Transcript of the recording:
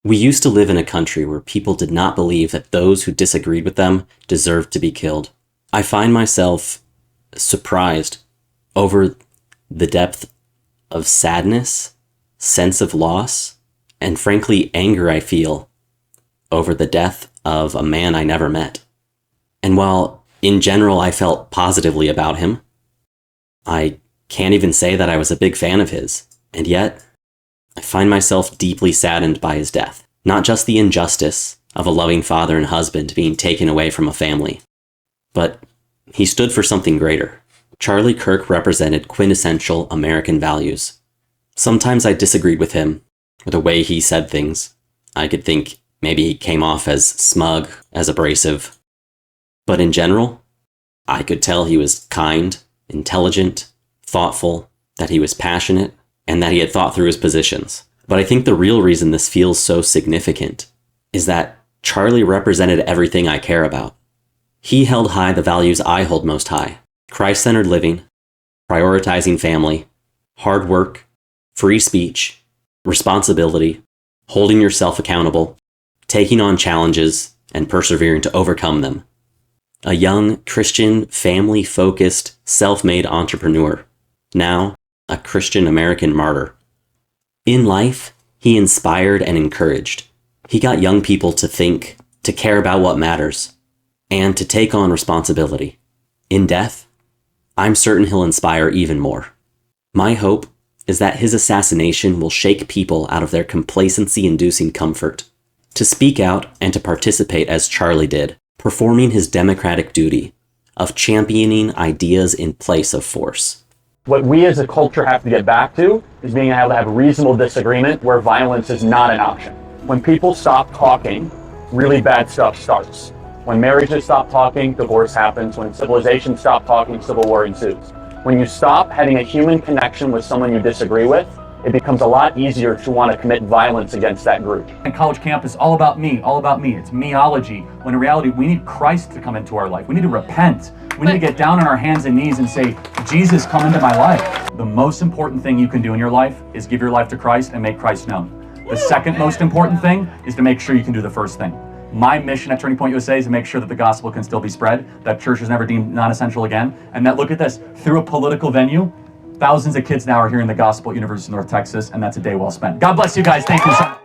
We used to live in a country where people did not believe that those who disagreed with them deserved to be killed. I find myself surprised over the depth of sadness, sense of loss, and frankly, anger I feel over the death of a man I never met. And while in general I felt positively about him, I can't even say that I was a big fan of his, and yet I find myself deeply saddened by his death. Not just the injustice of a loving father and husband being taken away from a family, but he stood for something greater. Charlie Kirk represented quintessential American values. Sometimes I disagreed with him, or the way he said things. I could think maybe he came off as smug, as abrasive. But in general, I could tell he was kind, intelligent, thoughtful, that he was passionate, and that he had thought through his positions. But I think the real reason this feels so significant is that Charlie represented everything I care about. He held high the values I hold most high: Christ-centered living, prioritizing family, hard work, free speech, responsibility, holding yourself accountable, taking on challenges, and persevering to overcome them. A young, Christian, family-focused, self-made entrepreneur. Now, a Christian American martyr. In life, he inspired and encouraged. He got young people to think, to care about what matters, and to take on responsibility. In death, I'm certain he'll inspire even more. My hope is that his assassination will shake people out of their complacency-inducing comfort, to speak out and to participate as Charlie did, performing his democratic duty of championing ideas in place of force. What we as a culture have to get back to is being able to have reasonable disagreement where violence is not an option. When people stop talking, really bad stuff starts. When marriages stop talking, divorce happens. When civilizations stop talking, civil war ensues. When you stop having a human connection with someone you disagree with, it becomes a lot easier to want to commit violence against that group. And college campus, all about me, all about me. It's meology. When in reality, we need Christ to come into our life. We need to repent. We need to get down on our hands and knees and say, Jesus, come into my life. The most important thing you can do in your life is give your life to Christ and make Christ known. The second most important thing is to make sure you can do the first thing. My mission at Turning Point USA is to make sure that the gospel can still be spread, that church is never deemed non-essential again, and that, look at this, through a political venue, thousands of kids now are hearing the gospel at University of North Texas, and that's a day well spent. God bless you guys. Thank you so much.